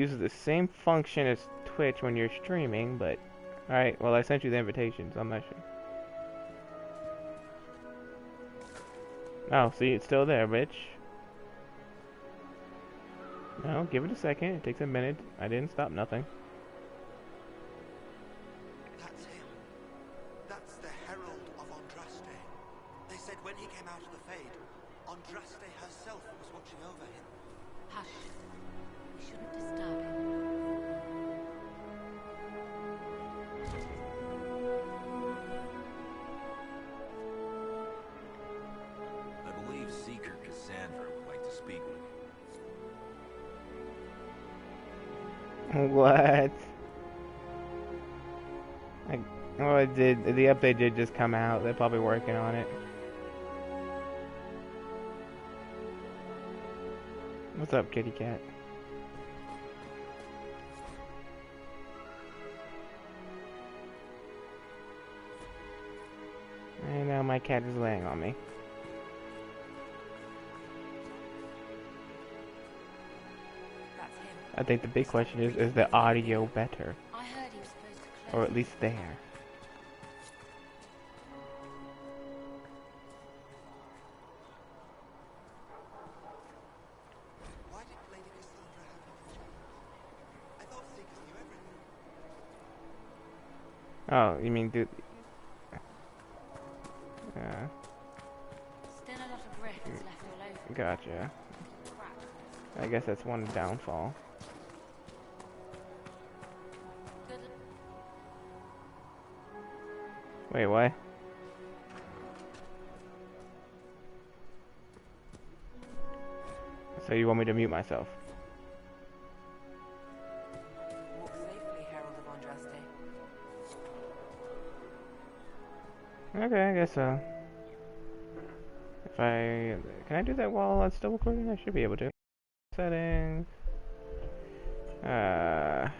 uses the same function as Twitch when you're streaming, but... Alright, well I sent you the invitation, so I'm not sure. Oh, see, it's still there, bitch. No, give it a second. It takes a minute. I didn't stop nothing. That's him. That's the Herald of Andraste. They said when he came out of the Fade, Andraste herself was watching over him. Hush. We shouldn't disturb him. I believe Seeker Cassandra would like to speak with you. What? Oh, it did. The update did just come out. They're probably working on it. What's up, kitty cat? And now my cat is laying on me. That's him. I think the big question is the audio better? I heard he was supposed to close. Or at least there. Why did Lady Cassandra have him in jail? I thought Seeker knew everything. Oh, you mean dude? Still a lot of rifts left all over. Gotcha. Crap. I guess that's one downfall. Good. Wait, what? So you want me to mute myself? Walk safely, Herald of Andraste. Okay, I guess so. If I... Can I do that while it's still recording? I should be able to. Settings. And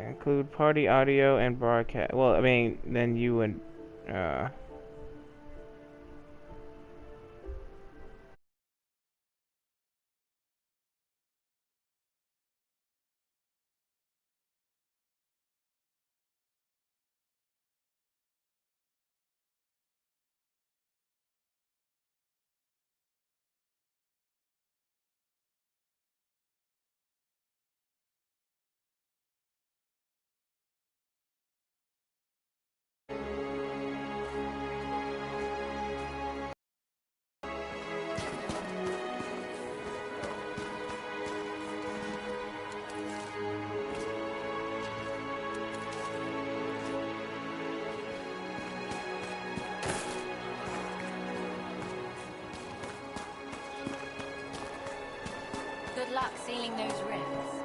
include party audio and broadcast. Well, I mean, then you would... Good luck sealing those rifts.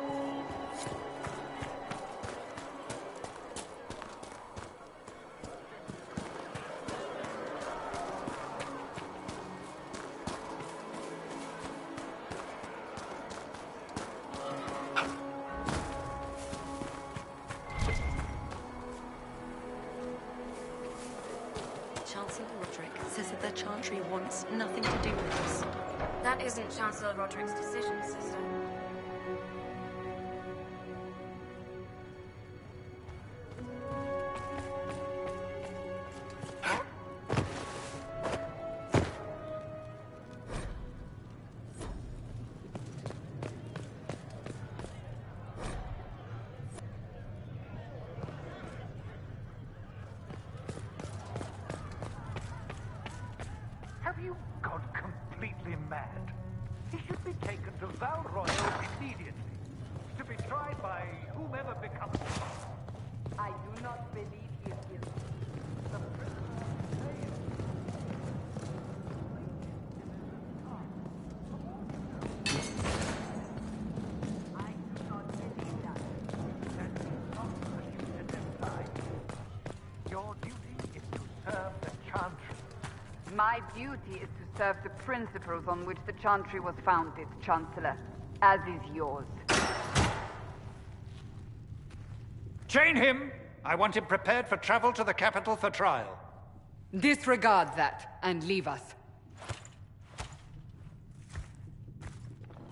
Chancellor Roderick says that the Chantry wants nothing to do with us. That isn't Chancellor Roderick's decision, sister. Have you gone completely mad? He should be taken to Val Royal immediately, to be tried by whomever becomes. I do not believe he is guilty. The prisoner I do not believe that. that is not what you should imply. Your duty is to serve the Chantry. My duty is to serve the principles on which the Chantry was founded, Chancellor, as is yours. Chain him! I want him prepared for travel to the capital for trial. Disregard that and leave us.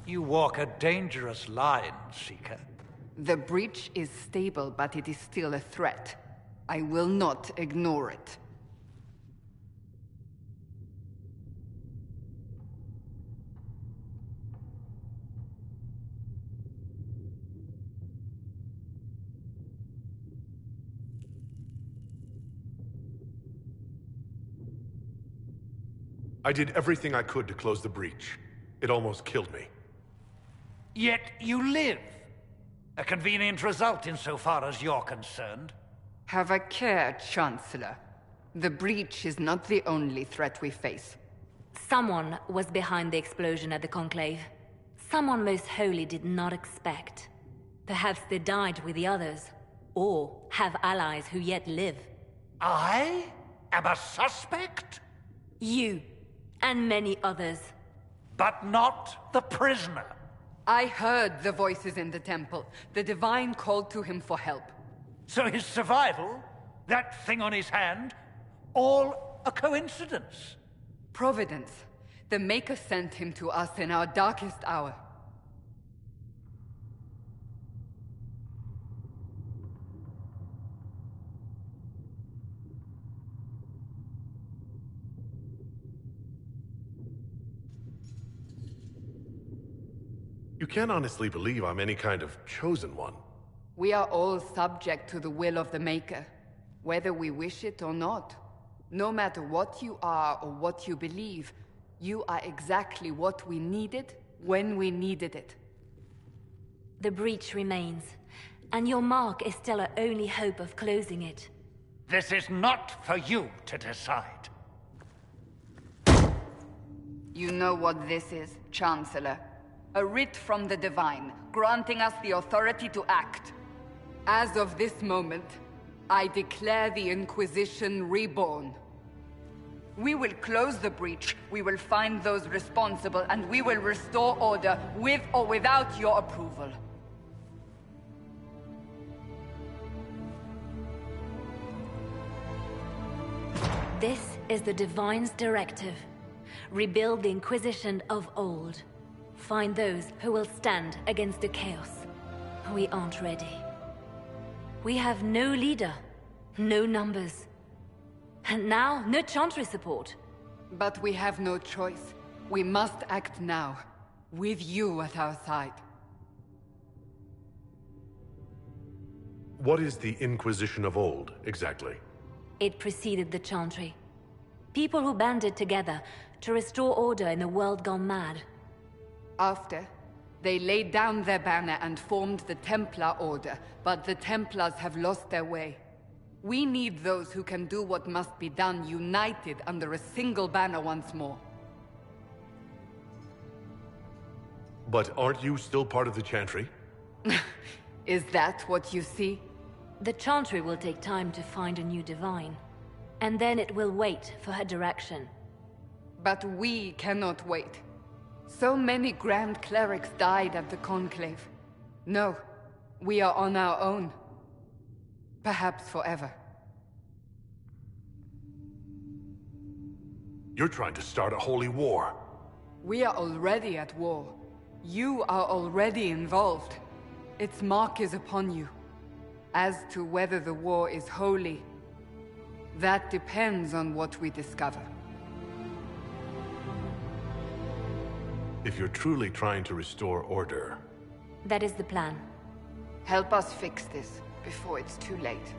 You walk a dangerous line, Seeker. The breach is stable, but it is still a threat. I will not ignore it. I did everything I could to close the breach. It almost killed me. Yet you live. A convenient result insofar as you're concerned. Have a care, Chancellor. The breach is not the only threat we face. Someone was behind the explosion at the Conclave. Someone most holy did not expect. Perhaps they died with the others, or have allies who yet live. I am a suspect? You, and many others. But not the prisoner. I heard the voices in the temple. The Divine called to him for help. So his survival, that thing on his hand, all a coincidence. Providence. The Maker sent him to us in our darkest hour. You can't honestly believe I'm any kind of chosen one. We are all subject to the will of the Maker, whether we wish it or not. No matter what you are or what you believe, you are exactly what we needed when we needed it. The breach remains, and your mark is still our only hope of closing it. This is not for you to decide. You know what this is, Chancellor. A writ from the Divine, granting us the authority to act. As of this moment, I declare the Inquisition reborn. We will close the breach, we will find those responsible, and we will restore order with or without your approval. This is the Divine's directive. Rebuild the Inquisition of old. Find those who will stand against the chaos. We aren't ready. We have no leader, no numbers. And now, no Chantry support. But we have no choice. We must act now, with you at our side. What is the Inquisition of old, exactly? It preceded the Chantry. People who banded together to restore order in a world gone mad. After, they laid down their banner and formed the Templar Order, but the Templars have lost their way. We need those who can do what must be done, united under a single banner once more. But aren't you still part of the Chantry? Is that what you see? The Chantry will take time to find a new Divine. And then it will wait for her direction. But we cannot wait. So many Grand Clerics died at the Conclave. No, we are on our own. Perhaps forever. You're trying to start a holy war. We are already at war. You are already involved. Its mark is upon you. As to whether the war is holy, that depends on what we discover. If you're truly trying to restore order... That is the plan. Help us fix this before it's too late.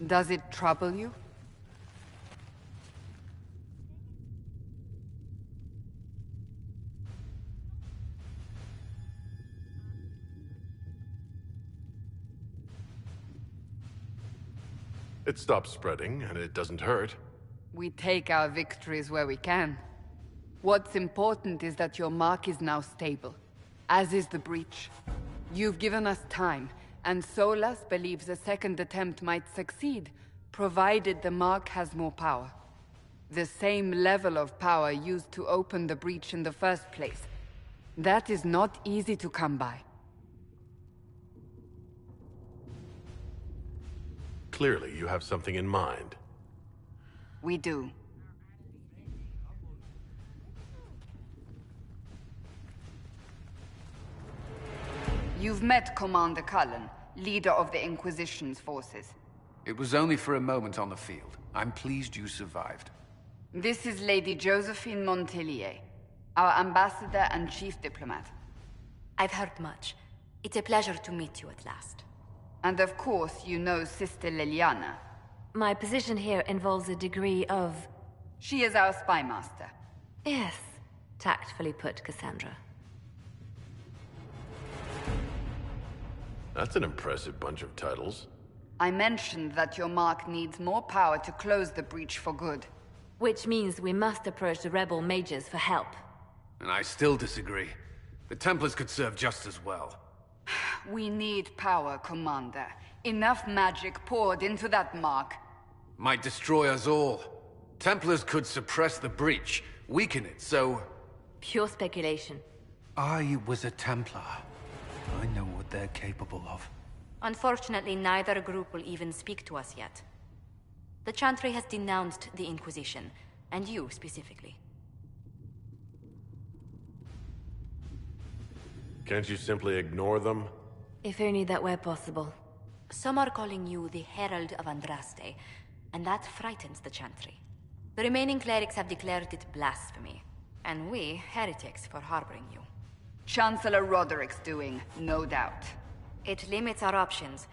Does it trouble you? It stops spreading, and it doesn't hurt. We take our victories where we can. What's important is that your mark is now stable, as is the breach. You've given us time, and Solas believes a second attempt might succeed, provided the mark has more power. The same level of power used to open the breach in the first place. That is not easy to come by. Clearly, you have something in mind. We do. You've met Commander Cullen, leader of the Inquisition's forces. It was only for a moment on the field. I'm pleased you survived. This is Lady Josephine Montelier, our ambassador and chief diplomat. I've heard much. It's a pleasure to meet you at last. And of course, you know Sister Liliana. My position here involves a degree of... She is our spy master. Yes, tactfully put, Cassandra. That's an impressive bunch of titles. I mentioned that your mark needs more power to close the breach for good. Which means we must approach the rebel mages for help. And I still disagree. The Templars could serve just as well. We need power, Commander. Enough magic poured into that mark. Might destroy us all. Templars could suppress the breach, weaken it, so... Pure speculation. I was a Templar. I know what they're capable of. Unfortunately, neither group will even speak to us yet. The Chantry has denounced the Inquisition, and you specifically. Can't you simply ignore them? If only that were possible. Some are calling you the Herald of Andraste, and that frightens the Chantry. The remaining clerics have declared it blasphemy, and we, heretics, for harboring you. Chancellor Roderick's doing, no doubt. It limits our options.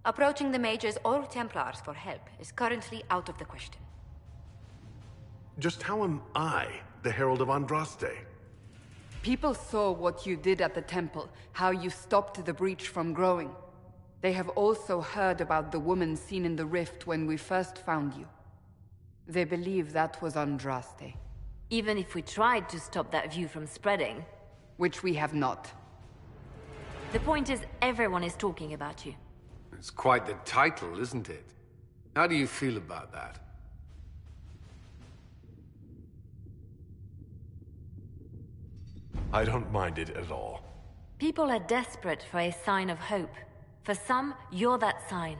Approaching the mages or Templars for help is currently out of the question. Just how am I the Herald of Andraste? People saw what you did at the temple, how you stopped the breach from growing. They have also heard about the woman seen in the rift when we first found you. They believe that was Andraste. Even if we tried to stop that view from spreading... Which we have not. The point is, everyone is talking about you. It's quite the title, isn't it? How do you feel about that? I don't mind it at all. People are desperate for a sign of hope. For some, you're that sign.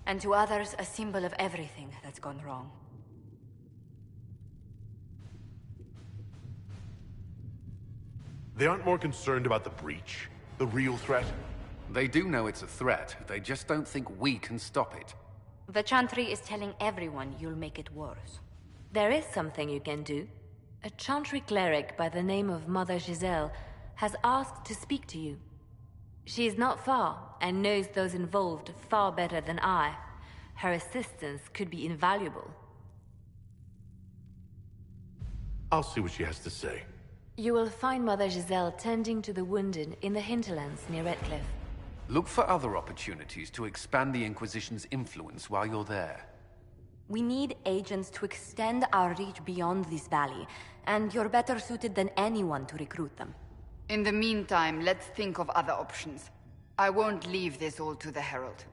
And to others, a symbol of everything that's gone wrong. They aren't more concerned about the breach, the real threat? They do know it's a threat. They just don't think we can stop it. The Chantry is telling everyone you'll make it worse. There is something you can do. A Chantry cleric by the name of Mother Giselle has asked to speak to you. She is not far and knows those involved far better than I. Her assistance could be invaluable. I'll see what she has to say. You will find Mother Giselle tending to the wounded in the hinterlands near Redcliffe. Look for other opportunities to expand the Inquisition's influence while you're there. We need agents to extend our reach beyond this valley, and you're better suited than anyone to recruit them. In the meantime, let's think of other options. I won't leave this all to the Herald.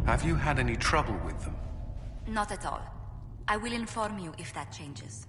Have you had any trouble with them? Not at all. I will inform you if that changes.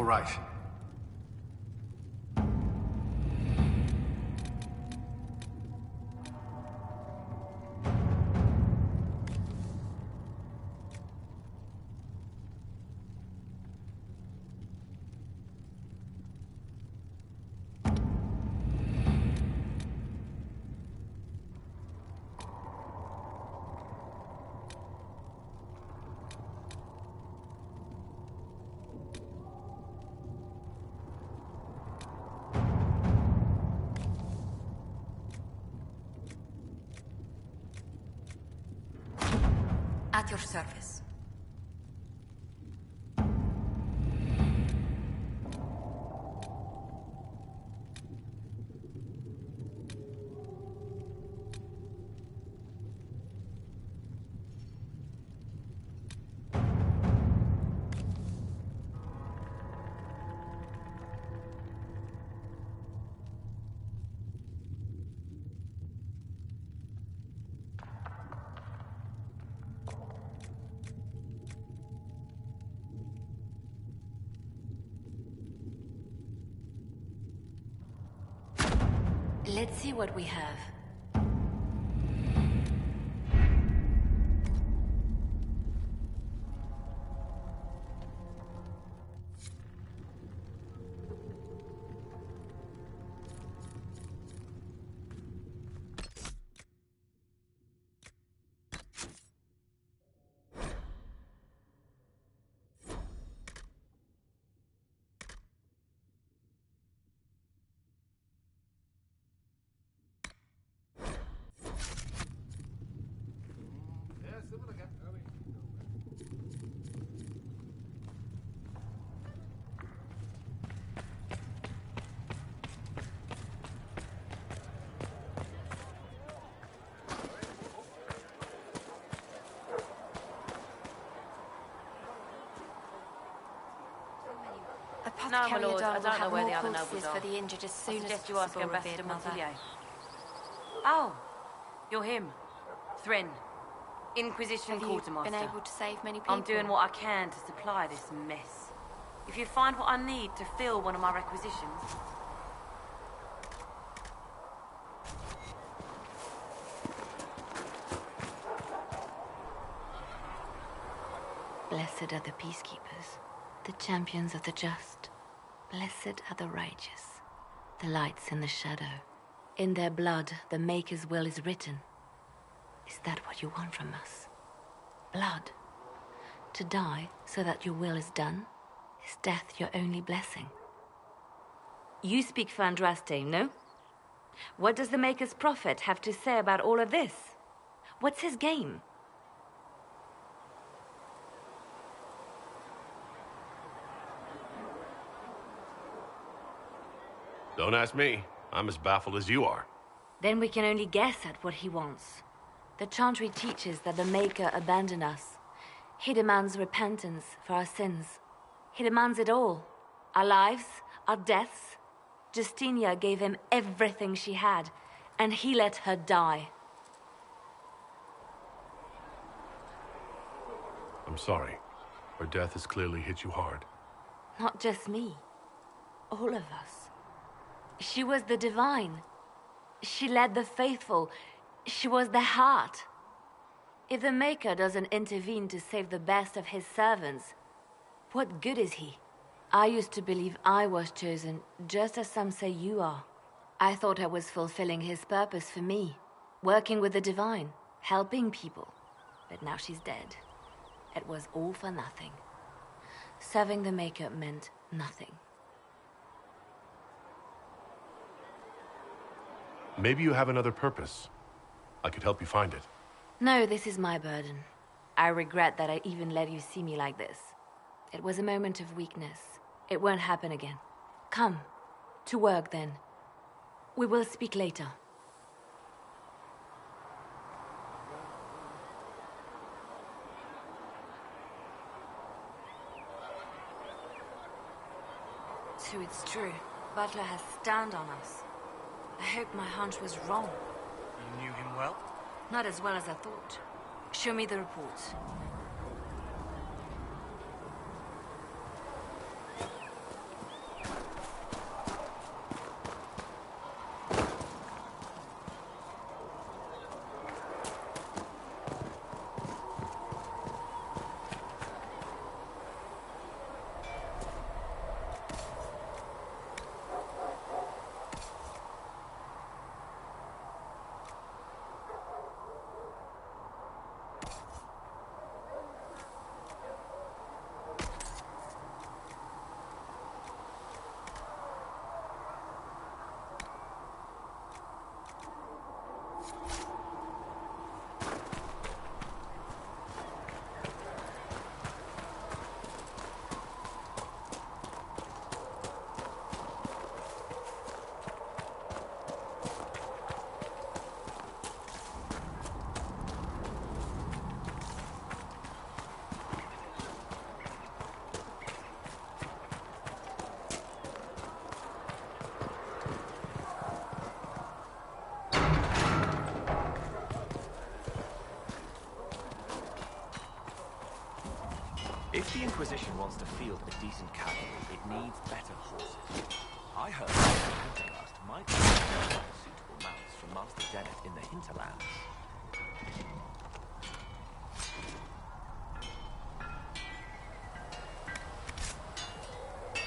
right. At your service. Let's see what we have. No, my lord, I don't know where the other nobles are. For the injured as soon I as suggest you ask possible, Ambassador revered mother. Montillier. Oh, you're him. Thren. Inquisition Have you quartermaster. been able to save many people? I'm doing what I can to supply this mess. If you find what I need to fill one of my requisitions... Blessed are the peacekeepers, the champions of the just. Blessed are the righteous, the lights in the shadow. In their blood, the Maker's will is written. Is that what you want from us? Blood? To die so that your will is done? Is death your only blessing? You speak for Andraste, no? What does the Maker's prophet have to say about all of this? What's his game? Don't ask me. I'm as baffled as you are. Then we can only guess at what he wants. The Chantry teaches that the Maker abandoned us. He demands repentance for our sins. He demands it all. Our lives, our deaths. Justinia gave him everything she had, and he let her die. I'm sorry. Her death has clearly hit you hard. Not just me. All of us. She was the divine. She led the faithful. She was the heart. If the Maker doesn't intervene to save the best of his servants, what good is he? I used to believe I was chosen, just as some say you are. I thought I was fulfilling his purpose for me, working with the divine, helping people. But now she's dead. It was all for nothing. Serving the Maker meant nothing. Maybe you have another purpose. I could help you find it. No, this is my burden. I regret that I even let you see me like this. It was a moment of weakness. It won't happen again. Come. To work, then. We will speak later. So it's true. Butler has stand on us. I hope my hunch was wrong. You knew him well? Not as well as I thought. Show me the reports. If the Inquisition wants to field a decent cavalry, it needs better horses. I heard that Pentecost might be suitable mounts from Master Dennet in the hinterlands.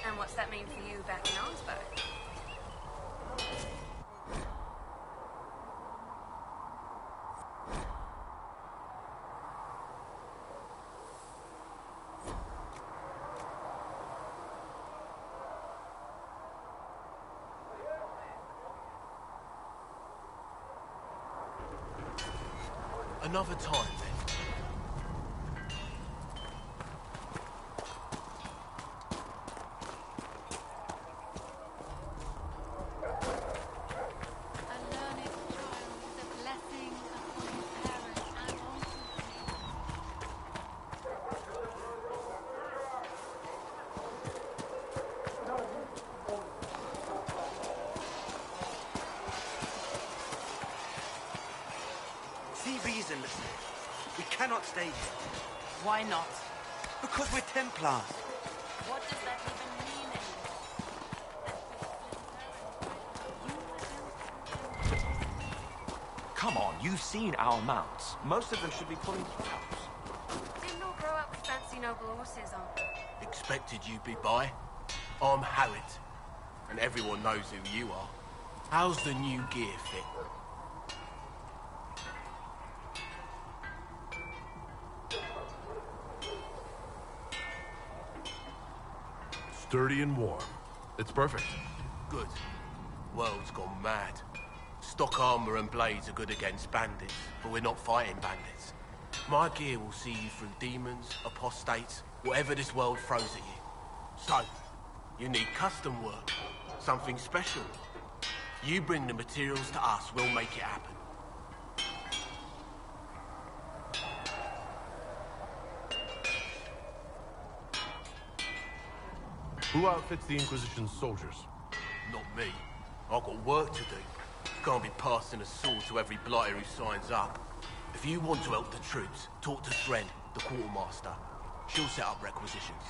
And what's that mean for you back in Arnsberg? Another time, then. See reason, listen. We cannot stay here. Why not? Because we're Templars. What does that even mean anymore? Come on, you've seen our mounts. Most of them should be pulling plows. Didn't all grow up with fancy noble horses on. Expected you'd be by. I'm Harriet, and everyone knows who you are. How's the new gear fit? Sturdy and warm. It's perfect. Good. World's gone mad. Stock armor and blades are good against bandits, but we're not fighting bandits. My gear will see you through demons, apostates, whatever this world throws at you. So, you need custom work. Something special. You bring the materials to us, we'll make it happen. Who outfits the Inquisition's soldiers? Not me. I've got work to do. Can't be passing a sword to every blighter who signs up. If you want to help the troops, talk to Sren, the quartermaster. She'll set up requisitions.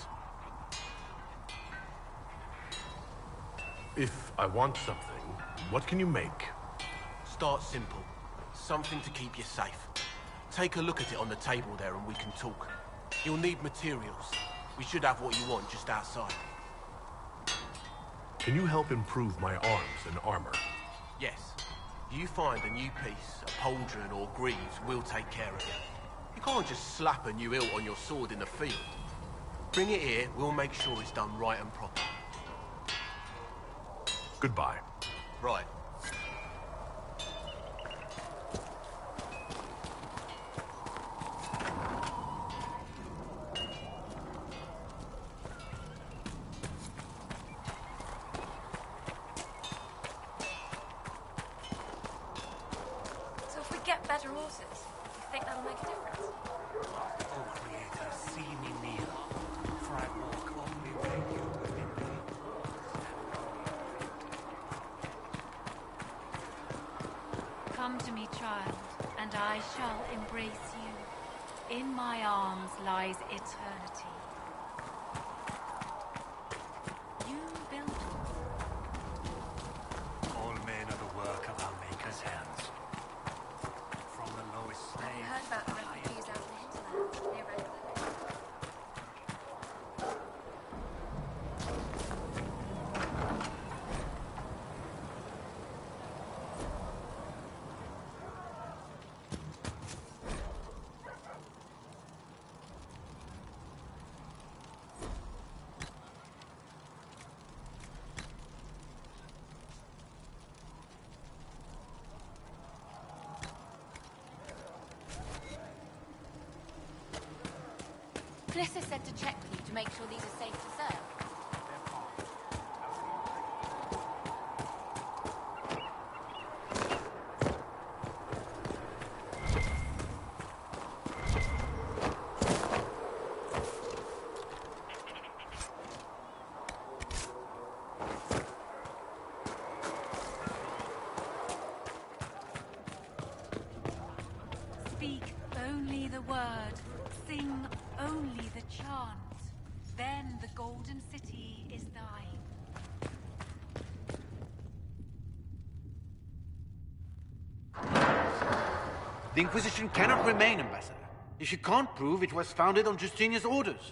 If I want something, what can you make? Start simple. Something to keep you safe. Take a look at it on the table there and we can talk. You'll need materials. We should have what you want just outside. Can you help improve my arms and armor? Yes. You find a new piece, a pauldron or greaves, we'll take care of it. You can't just slap a new hilt on your sword in the field. Bring it here, we'll make sure it's done right and proper. Goodbye. Right. So if we get better horses, you think that'll make a difference? O Creator, see me kneel, for I walk only where you will be. Come to me, child, and I shall embrace you. In my arms lies eternity. You built All men are the work of our Maker's hands. From the lowest Have slave you heard about the refugees out in the hinterlands near Red Cliff? Clissa said to check with you to make sure these are safe to serve. Speak only the word. Sing only the chant. Then the Golden City is thine. The Inquisition cannot remain, Ambassador. If you can't prove it was founded on Justinia's orders.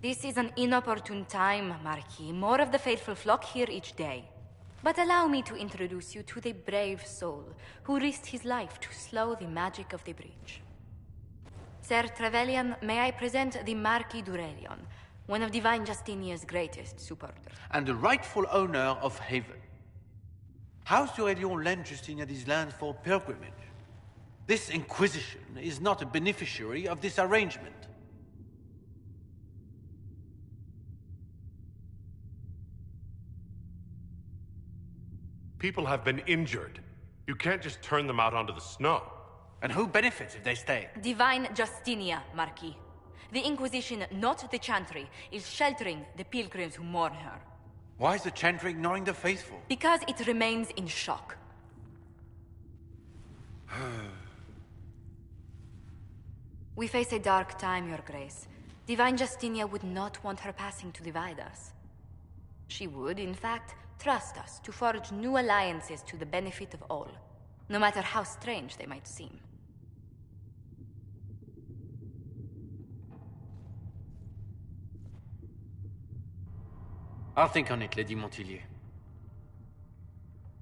This is an inopportune time, Marquis. More of the faithful flock here each day. But allow me to introduce you to the brave soul who risked his life to slow the magic of the breach. Sir Trevelyan, may I present the Marquis d'Aurelion, one of Divine Justinia's greatest supporters. And the rightful owner of Haven. House d'Aurelion lent Justinia these lands for pilgrimage. This Inquisition is not a beneficiary of this arrangement. People have been injured. You can't just turn them out onto the snow. And who benefits if they stay? Divine Justinia, Marquis. The Inquisition, not the Chantry, is sheltering the pilgrims who mourn her. Why is the Chantry ignoring the faithful? Because it remains in shock. We face a dark time, Your Grace. Divine Justinia would not want her passing to divide us. She would, in fact, trust us to forge new alliances to the benefit of all, no matter how strange they might seem. I'll think on it, Lady Montilyet.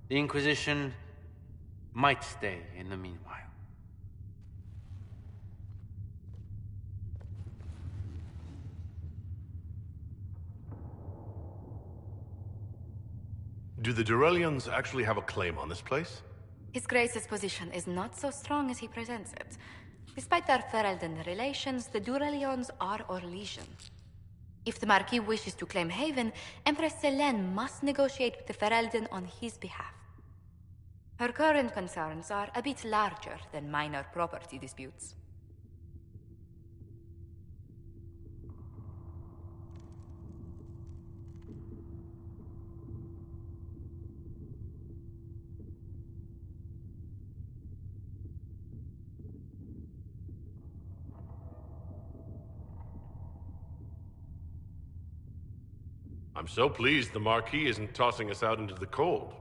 The Inquisition might stay in the meanwhile. Do the Durelians actually have a claim on this place? His Grace's position is not so strong as he presents it. Despite their Ferelden relations, the Durelions are Orlesian. If the Marquis wishes to claim Haven, Empress Selene must negotiate with the Ferelden on his behalf. Her current concerns are a bit larger than minor property disputes. I'm so pleased the Marquis isn't tossing us out into the cold.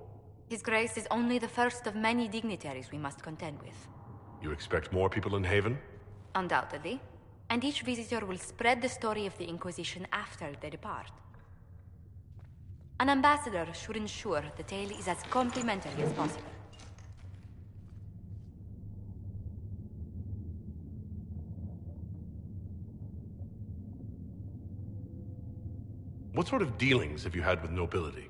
His Grace is only the first of many dignitaries we must contend with. You expect more people in Haven? Undoubtedly. And each visitor will spread the story of the Inquisition after they depart. An ambassador should ensure the tale is as complimentary as possible. What sort of dealings have you had with nobility?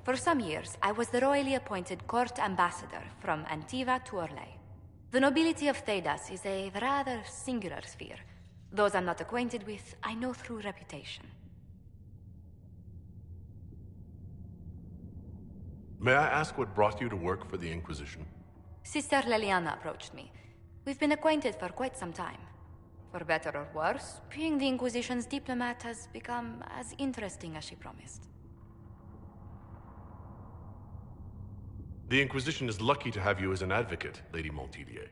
For some years, I was the royally appointed court ambassador from Antiva to Orlais. The nobility of Thedas is a rather singular sphere. Those I'm not acquainted with, I know through reputation. May I ask what brought you to work for the Inquisition? Sister Leliana approached me. We've been acquainted for quite some time. For better or worse, being the Inquisition's diplomat has become as interesting as she promised. The Inquisition is lucky to have you as an advocate, Lady Montilyet.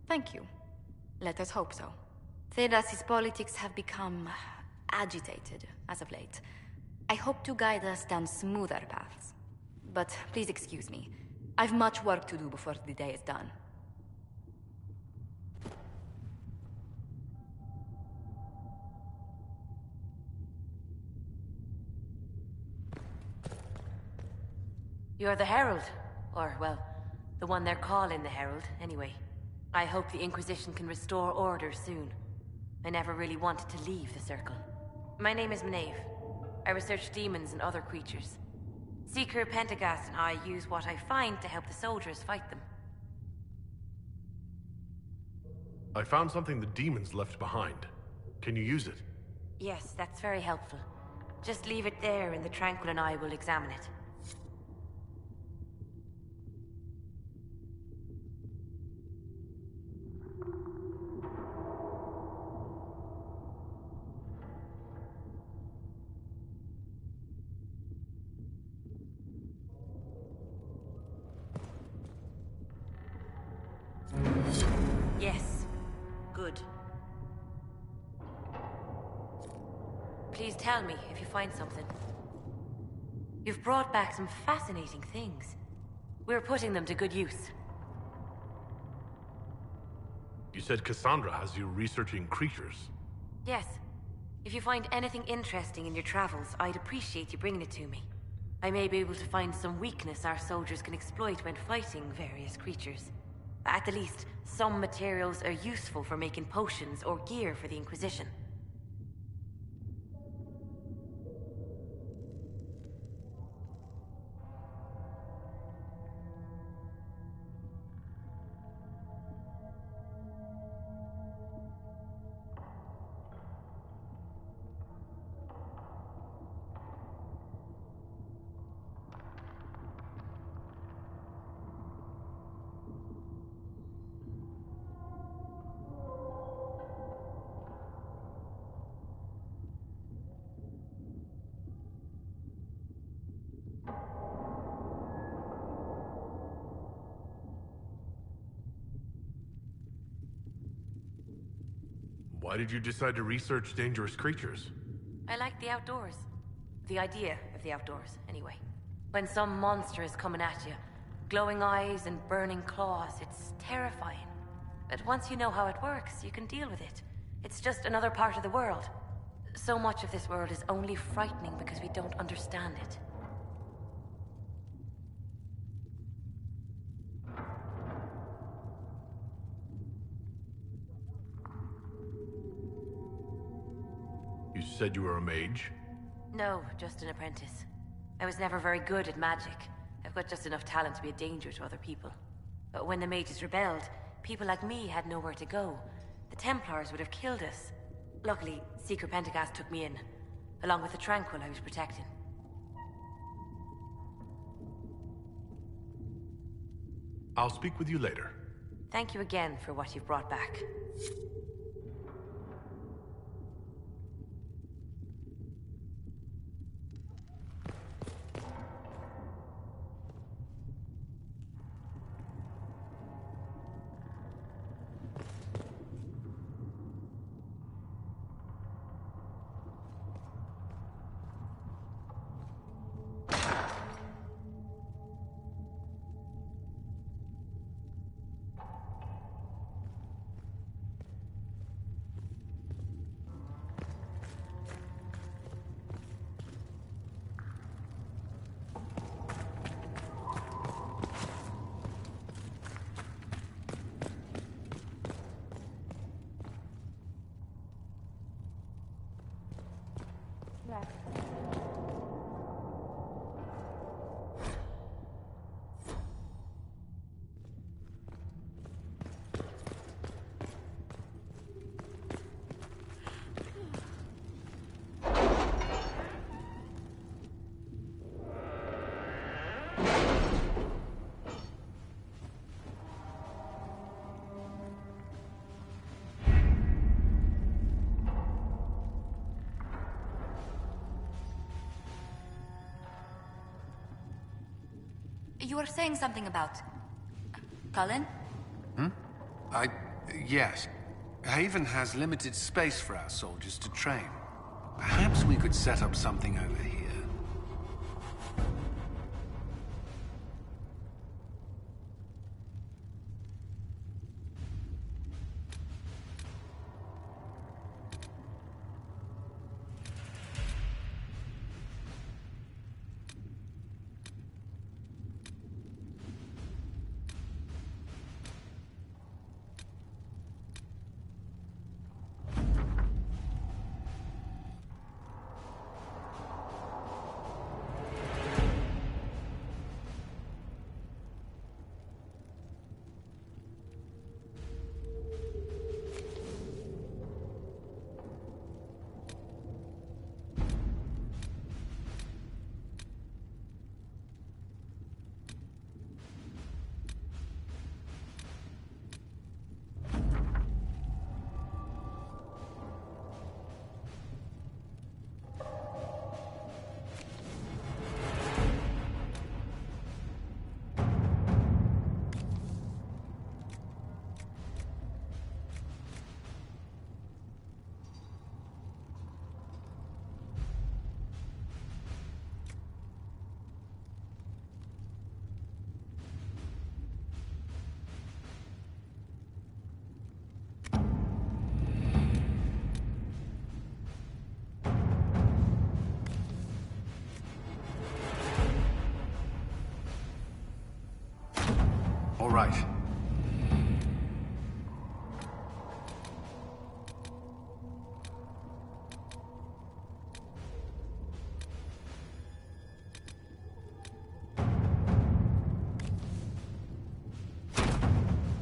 Thank you. Let us hope so. Thedas' politics have become agitated as of late. I hope to guide us down smoother paths. But please excuse me. I've much work to do before the day is done. You're the Herald. Or, well, the one they're calling the Herald, anyway. I hope the Inquisition can restore order soon. I never really wanted to leave the Circle. My name is Maeve. I research demons and other creatures. Seeker, Pentagast, and I use what I find to help the soldiers fight them. I found something the demons left behind. Can you use it? Yes, that's very helpful. Just leave it there and the Tranquil and I will examine it. Yes. Good. Please tell me if you find something. You've brought back some fascinating things. We're putting them to good use. You said Cassandra has you researching creatures. Yes. If you find anything interesting in your travels, I'd appreciate you bringing it to me. I may be able to find some weakness our soldiers can exploit when fighting various creatures. At the least, some materials are useful for making potions or gear for the Inquisition. Why did you decide to research dangerous creatures? I like the outdoors. The idea of the outdoors, anyway. When some monster is coming at you, glowing eyes and burning claws, it's terrifying. But once you know how it works, you can deal with it. It's just another part of the world. So much of this world is only frightening because we don't understand it. You said you were a mage? No, just an apprentice. I was never very good at magic. I've got just enough talent to be a danger to other people. But when the mages rebelled, people like me had nowhere to go. The Templars would have killed us. Luckily, Seeker Pentagast took me in, along with the Tranquil I was protecting. I'll speak with you later. Thank you again for what you've brought back. You were saying something about... Cullen? Yes. Haven has limited space for our soldiers to train. Perhaps we could set up something over here. right.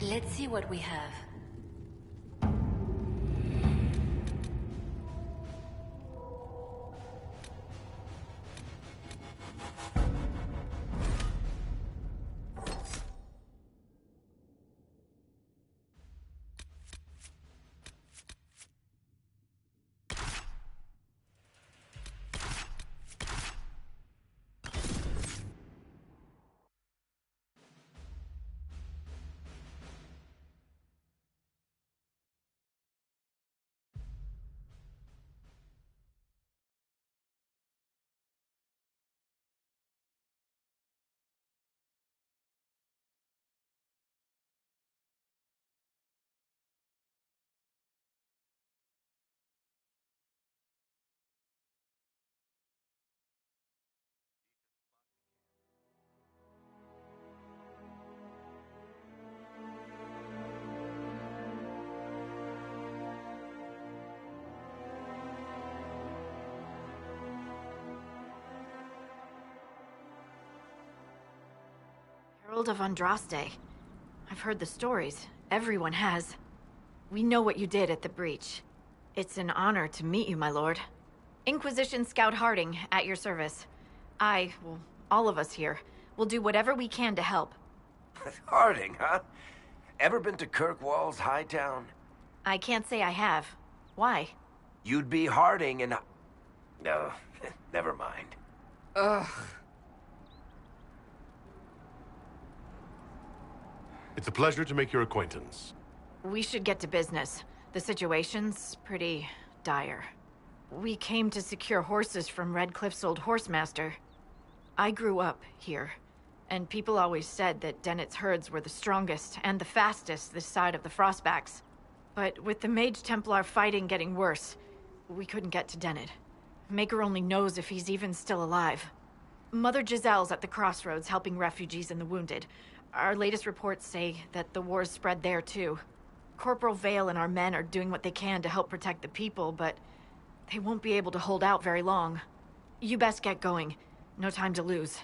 Let's see what we have. Herald of Andraste. I've heard the stories. Everyone has. We know what you did at the breach. It's an honor to meet you, my lord. Inquisition Scout Harding, at your service. Well, all of us here, will do whatever we can to help. Harding, huh? Ever been to Kirkwall's Hightown? I can't say I have. Why? You'd be Harding and... No, never mind. Ugh. It's a pleasure to make your acquaintance. We should get to business. The situation's pretty dire. We came to secure horses from Redcliffe's old horsemaster. I grew up here, and people always said that Dennett's herds were the strongest and the fastest this side of the Frostbacks. But with the Mage Templar fighting getting worse, we couldn't get to Dennett. Maker only knows if he's even still alive. Mother Giselle's at the crossroads helping refugees and the wounded. Our latest reports say that the war's spread there too. Corporal Vale and our men are doing what they can to help protect the people, but they won't be able to hold out very long. You best get going. No time to lose.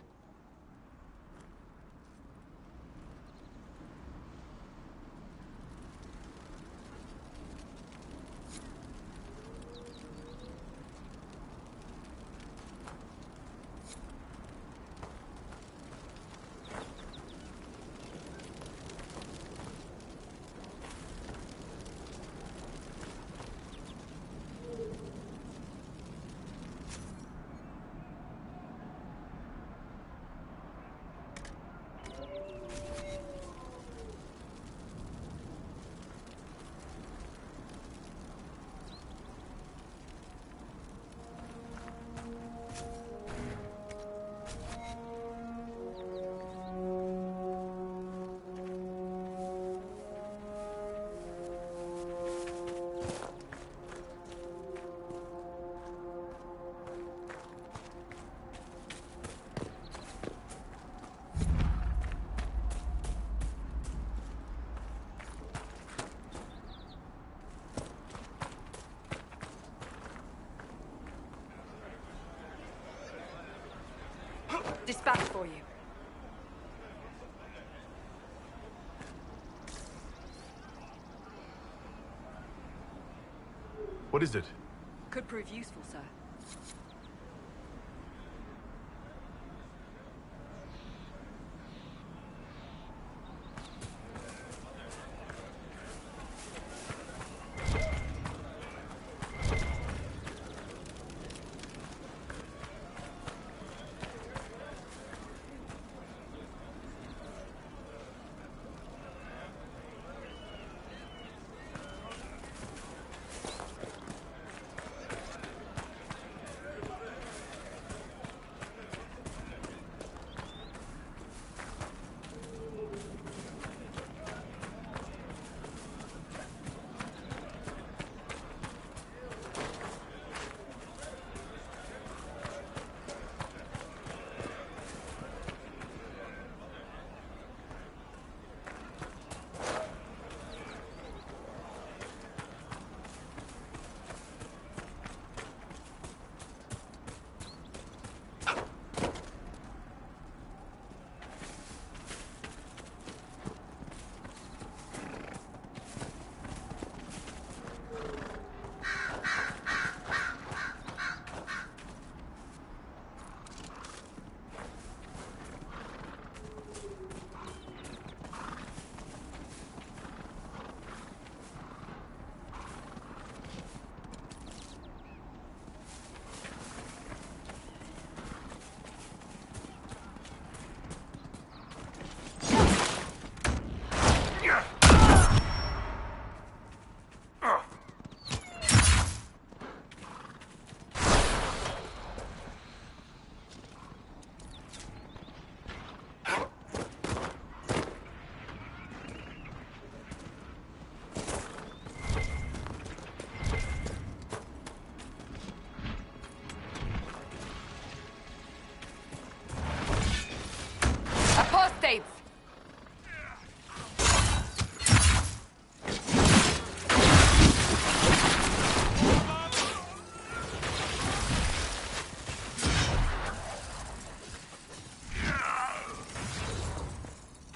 Dispatch for you. What is it? Could prove useful, sir.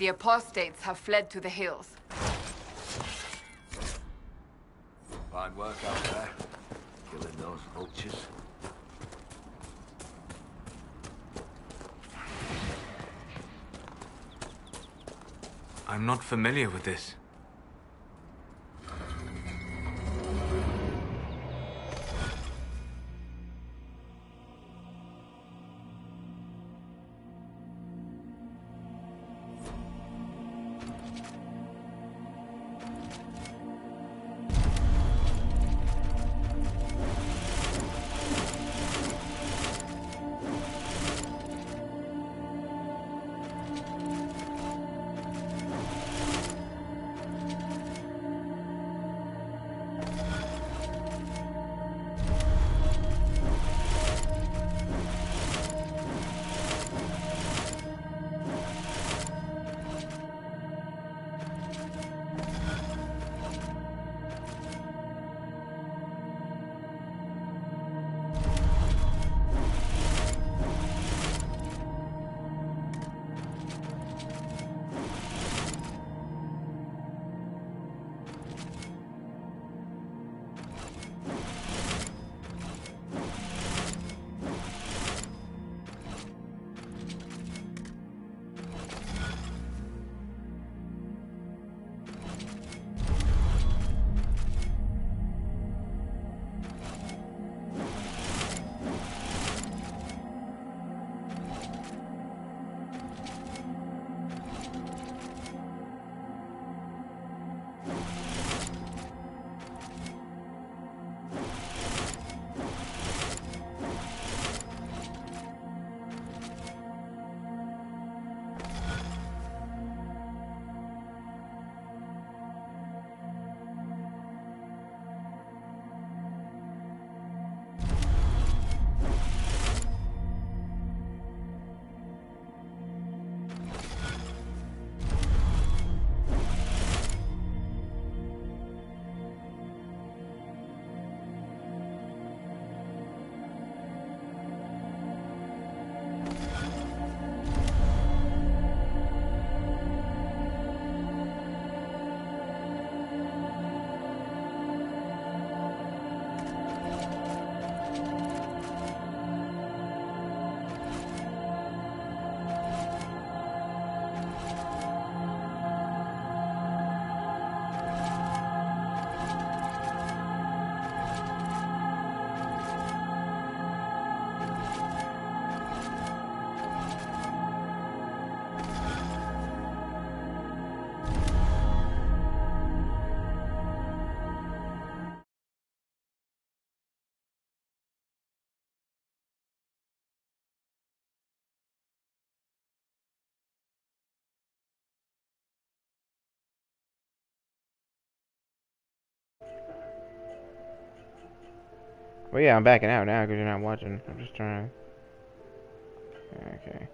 The apostates have fled to the hills. Fine work out there. Killing those vultures. I'm not familiar with this. Well, yeah, I'm backing out now because you're not watching. I'm just trying. Okay.